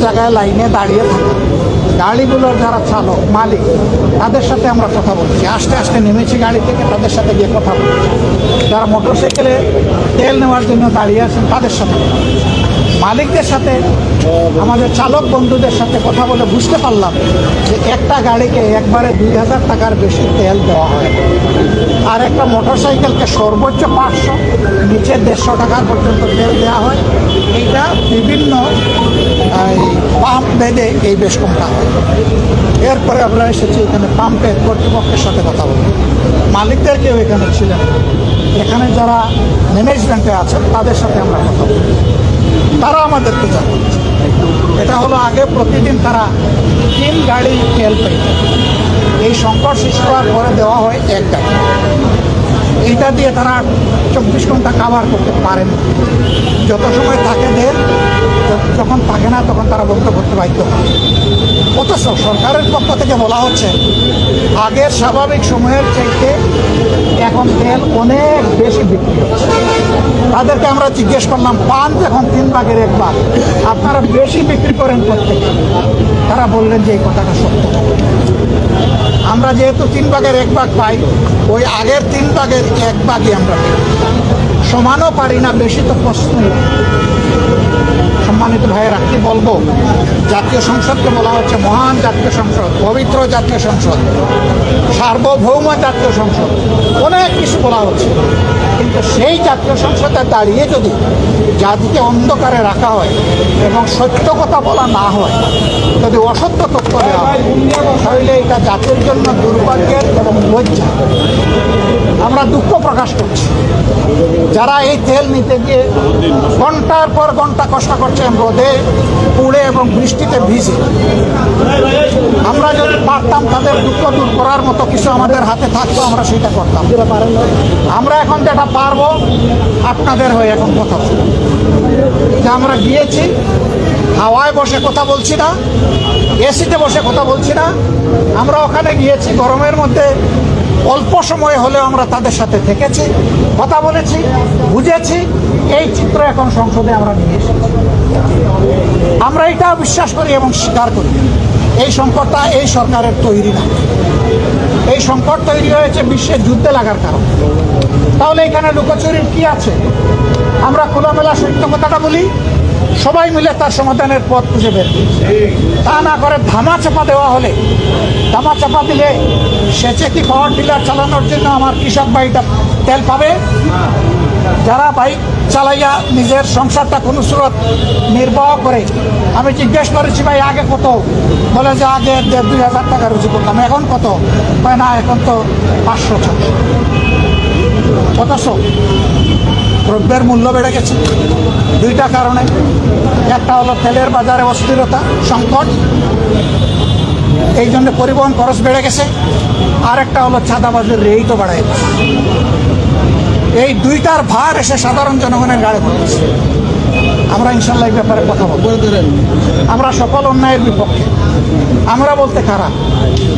জায়গায় লাইনে দাঁড়িয়ে থাকে, গাড়িগুলোর যারা চালক মালিক তাদের সাথে আমরা কথা বলছি। আস্তে আস্তে নেমেছি গাড়ি থেকে, তাদের সাথে গিয়ে কথা বলছি। যারা মোটরসাইকেলে তেল নেওয়ার জন্য দাঁড়িয়ে আছেন তাদের সাথে, মালিকদের সাথে, আমাদের চালক বন্ধুদের সাথে কথা বলে বুঝতে পারলাম যে একটা গাড়িকে একবারে 2000 টাকার বেশি তেল দেওয়া হয়, আর একটা মোটরসাইকেলকে সর্বোচ্চ 500, নিচে 150 টাকার পর্যন্ত তেল দেওয়া হয়। এইটা বিভিন্ন পাম্প বেঁধে এই বেশ কমটা হয়। এরপরে আমরা এসেছি এখানে পাম্পের কর্তৃপক্ষের সাথে কথা বলতে। মালিকদের কেউ এখানে ছিলেন, এখানে যারা ম্যানেজমেন্টে আছেন তাদের সাথে আমরা কথা বলি। তারা আমাদেরকে জানাচ্ছে এটা হলো আগে প্রতিদিন তারা 3 গাড়ি তেল পেত, এই সংকট সৃষ্টি হওয়ার পরে দেওয়া হয় 1 গাড়ি। এইটা দিয়ে তারা 24 ঘন্টা কাভার করতে পারেন। যত সময় থাকে দেন, যখন থাকে না তখন তারা বন্ধ করতে বাধ্য হয়। অথচ সরকারের পক্ষ থেকে বলা হচ্ছে আগের স্বাভাবিক সময়ের চাইতে এখন তেল অনেক বেশি বিক্রি হচ্ছে। তাদেরকে আমরা জিজ্ঞেস করলাম, পান যখন 3 ভাগের 1 ভাগ, আপনারা বেশি বিক্রি করেন প্রত্যেকে? তারা বললেন যে এই কথাটা সত্য। আমরা যেহেতু 3 ভাগের 1 ভাগ পাই, ওই আগের 3 ভাগের 1 ভাগই আমরা পাই। সমানও পারি না, বেশি তো প্রশ্নই। সম্মানিত ভাইয়েরা, কি বলবো, জাতীয় সংসদকে বলা হচ্ছে মহান জাতীয় সংসদ, পবিত্র জাতীয় সংসদ, সার্বভৌম জাতীয় সংসদ, অনেক কিছু বলা হচ্ছে। কিন্তু সেই জাতীয় সংসদে দাঁড়িয়ে যদি জাতিকে অন্ধকারে রাখা হয় এবং সত্য কথা বলা না হয়, যদি অসত্য তথ্য দেওয়া হয়, তাহলে এটা জাতির জন্য দুর্ভাগ্যের এবং লজ্জা। আমরা দুঃখ প্রকাশ করছি যারা এই তেল নিতে গিয়ে ঘন্টার পর ঘন্টা কষ্ট করছেন, রোদে পুড়ে এবং বৃষ্টিতে ভিজে। আমরা যদি পারতাম তাদের দুঃখ দূর করার মতো কিছু আমাদের হাতে থাকতো, আমরা সেটা করতাম। আমরা এখন যেটা পারবো আপনাদের হয়ে এখন কথা বলবো যে আমরা গিয়েছি, হাওয়ায় বসে কথা বলছি না, এসিতে বসে কথা বলছি না। আমরা ওখানে গিয়েছি গরমের মধ্যে, অল্প সময় হলেও আমরা তাদের সাথে থেকেছি, কথা বলেছি, বুঝেছি। এই চিত্র এখন সংসদে আমরা নিয়ে এসেছি। আমরা এটা বিশ্বাস করি এবং স্বীকার করি, এই সংকটটা এই সরকারের তৈরি না। এই সংকট তৈরি হয়েছে বিশ্বের যুদ্ধে লাগার কারণে। তাহলে এখানে লুকোচুরির কি আছে? আমরা খোলামেলা সত্য কথাটা বলি, সবাই মিলে তার সমাধানের পথ খুঁজে বের করি। তা না করে ধামা চাপা দেওয়া হলে, ধামা চাপা দিলে সেচে কি পাওয়ার টিলার চালানোর জন্য আমার কৃষক ভাইটা তেল পাবে? যারা বাইক চালাইয়া নিজের সংসারটা কোনো স্রোত নির্বাহ করে, আমি জিজ্ঞেস করেছি ভাই আগে কত? বলে যে আগে 2000 টাকা রুজি করতাম, এখন কত? না এখন তো 500 টাকা। অথচ দ্রব্যের মূল্য বেড়ে গেছে 2টা কারণে। একটা হলো তেলের বাজারে অস্থিরতা, সংকট, এই জন্য পরিবহন খরচ বেড়ে গেছে। আর একটা হলো চাঁদাবাজির রেটও বাড়ায় গেছে। এই 2টার ভার এসে সাধারণ জনগণের গাড়ি পড়েছে। আমরা ইনশাল্লাহ এই ব্যাপারে কথা বলবো। আমরা সকল অন্যায়ের বিপক্ষে। আমরা বলতে খারাপ,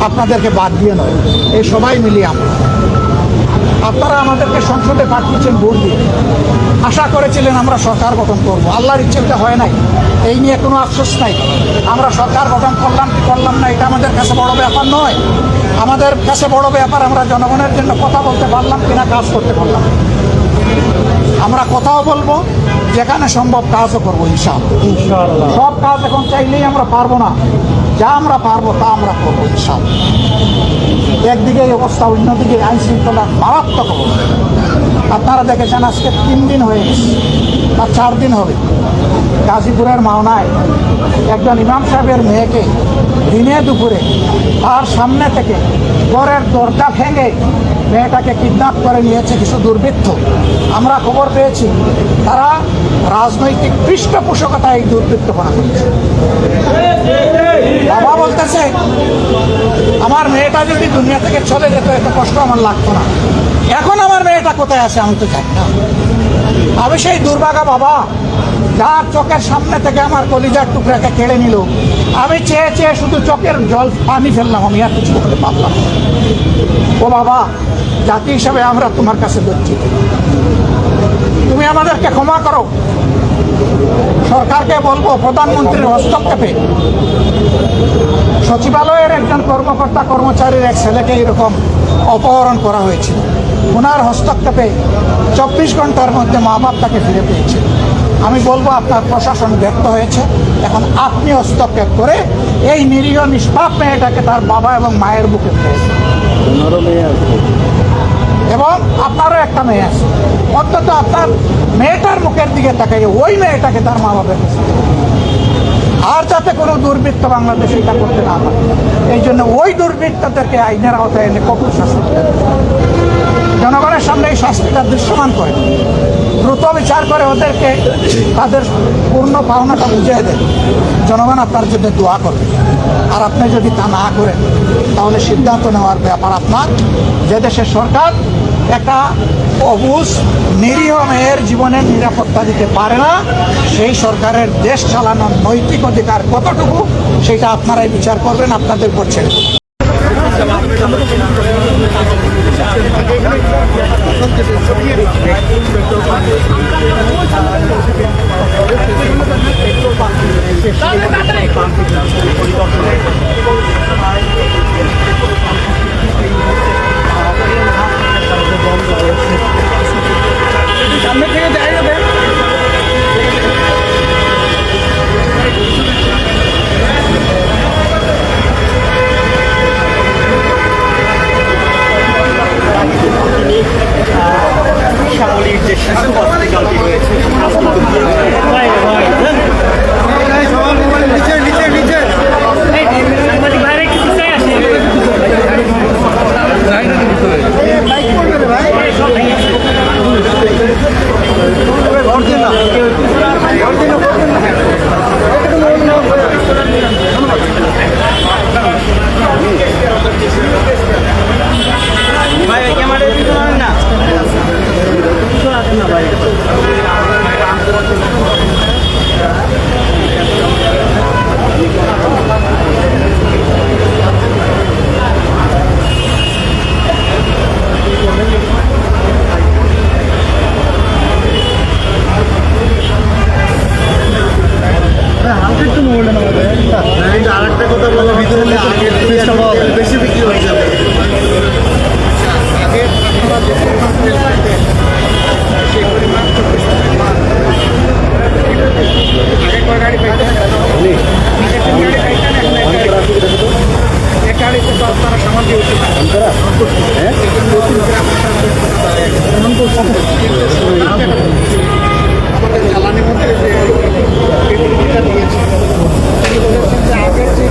আপনাদেরকে বাদ দিয়ে নয়, এই সবাই মিলিয়ে আমরা। আপনারা আমাদেরকে সংসদে পাঠিয়েছেন ভোট দিয়ে, আশা করেছিলেন আমরা সরকার গঠন করব। আল্লাহর ইচ্ছেটা হয় নাই, এই নিয়ে কোনো আফসোস নাই। আমরা সরকার গঠন করলাম কি করলাম না, এটা আমাদের কাছে বড় ব্যাপার নয়। আমাদের কাছে বড় ব্যাপার আমরা জনগণের জন্য কথা বলতে পারলাম কিনা, কাজ করতে পারলাম। আমরা কথাও বলবো, যেখানে সম্ভব কাজও করবো ইনশাআল্লাহ। সব কাজ এখন চাইলেই আমরা পারবো না, যা আমরা পারবো তা আমরা করবো ইনশাআল্লাহ। একদিকে এই অবস্থা, অন্যদিকে আইন শৃঙ্খলা মারাত্মক অবস্থা। আপনারা দেখেছেন আজকে 3 দিন হয়ে গেছে, আর 4 দিন হবে। গাজীপুরের মাওনায় একজন ইমাম সাহেবের মেয়েকে দিনে দুপুরে তার সামনে থেকে ঘরের দরজা ভেঙে মেয়েটাকে কিডন্যাপ করে নিয়েছে কিছু দুর্বৃত্ত। আমরা খবর পেয়েছি তারা রাজনৈতিক পৃষ্ঠপোষকতা এই দুর্বৃত্তপনা করেছে। বাবা বলতেছে আমার মেয়েটা যদি দুনিয়া থেকে চলে যেত এত কষ্ট আমার লাগতো না। এখন আমার মেয়েটা কোথায় আছে আমি তো জানি না। আমি সেই দুর্ভাগা বাবা যার চোখের সামনে থেকে আমার কলিজার টুকরাকে কেড়ে নিল। আমি চেয়ে চেয়ে শুধু চোখের জল পানি ফেললাম, আমি আর কিছু করতে পারলাম না। ও বাবা, জাতি হিসাবে আমরা তোমার কাছে লজ্জিত, তুমি আমাদেরকে ক্ষমা করো। সরকারকে বলবো, প্রধানমন্ত্রীর হস্তক্ষেপে সচিবালয়ের একজন কর্মকর্তা কর্মচারীর এক ছেলেকে এরকম অপহরণ করা হয়েছিল, ওনার হস্তক্ষেপে 24 ঘন্টার মধ্যে মা বাপ তাকে ফিরে পেয়েছে। আমি বলবো আপনার প্রশাসন ব্যর্থ হয়েছে, এখন আপনি হস্তক্ষেপ করে এই নিরীহ নিষ্পাপ মেয়েটাকে তার বাবা এবং মায়ের বুকে ফেলেছেন। এবং আপনারও একটা মেয়ে আছে, অন্তত আপনার মেয়েটার মুখের দিকে তাকাই ওই মেয়েটাকে তার মা বাবার কাছে, আর যাতে কোনো দুর্বৃত্ত বাংলাদেশে এটা করতে না পারে। এই জন্য ওই দুর্বৃত্তদেরকে আইনের আওতায় এনে কঠোর শাস্তি দেবে। জনগণের সামনে এই শাস্তিটা দৃশ্যমান করে, দ্রুত বিচার করে ওদেরকে তাদের পূর্ণ পাওনাটা বুঝিয়ে দেন। জনগণ আপনার জন্য দোয়া করবে। আর আপনি যদি তা না করেন তাহলে সিদ্ধান্ত নেওয়ার ব্যাপার আপনার। যে দেশের সরকার একটা অবুঝ নিরীহ মেয়ের জীবনের নিরাপত্তা দিতে পারে না, সেই সরকারের দেশ চালানোর নৈতিক অধিকার কতটুকু সেটা আপনারাই বিচার করবেন, আপনাদের করছেন। সামনে থেকে দেখা যাবে। শ্যামলীর যে শিশু হসপিটালটি রয়েছে আরেকটা কথা বলো, ভিতরে বেশি বিক্রি হয়ে যাবে। আমাদের জ্বালানি মন্ত্রী যে বিবৃতিটা দিয়েছে, আগের যে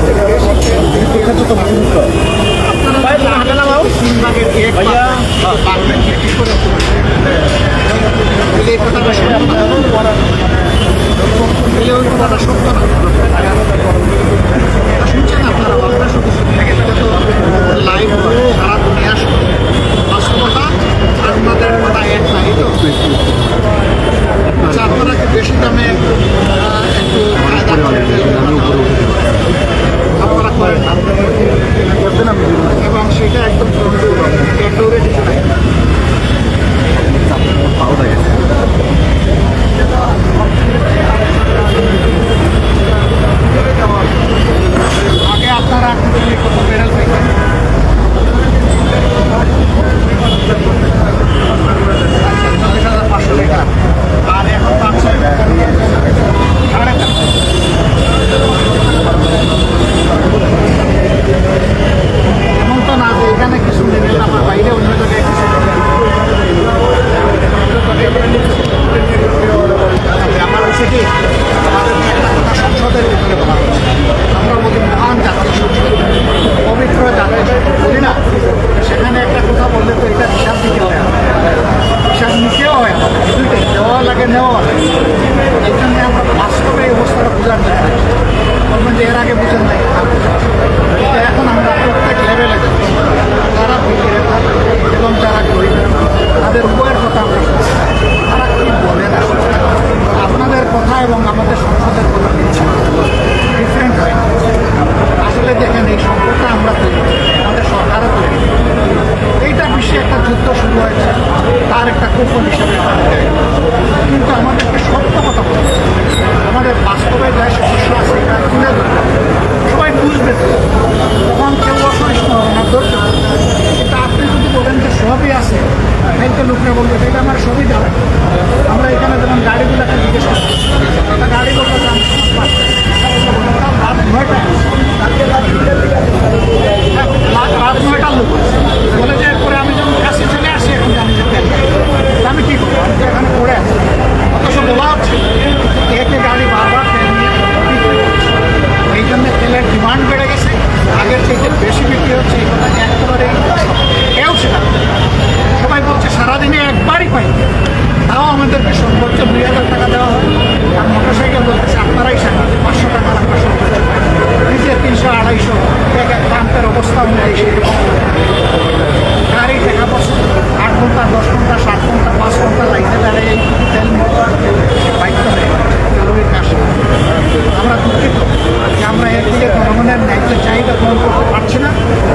একদিকে জনগণের ন্যায্য চাহিদা পূরণ করতে পারছি না,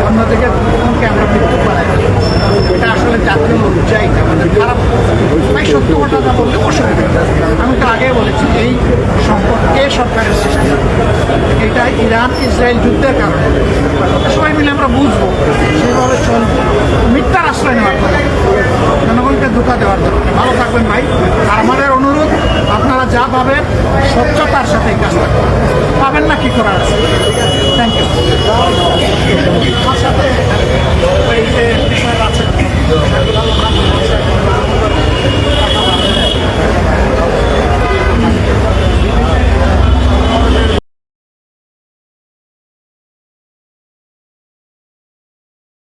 অন্যদিকে জনগণকে আমরা মৃত্যু বানাই। এটা আসলে জাতীয় চাহিদা আমাদের খারাপ। তাই সত্য কথাটা বললে অসুবিধা নেই। আমি তো আগেই বলেছি এই সম্পদ কে সরকারের সৃষ্টি, এটা ইরান ইসরায়েল যুদ্ধের কারণে। সবাই মিলে আমরা বুঝবো, সেইভাবে চলবো। মিথ্যার আশ্রয় নেওয়ার কথা, জনগণকে ধোঁকা দেওয়ার জন্য। ভালো থাকবেন ভাই। আর আমাদের অনুরোধ, আপনারা যা পাবেন স্বচ্ছতার সাথে এই কাজটা করবেন। পাবেন না কি করার আছে।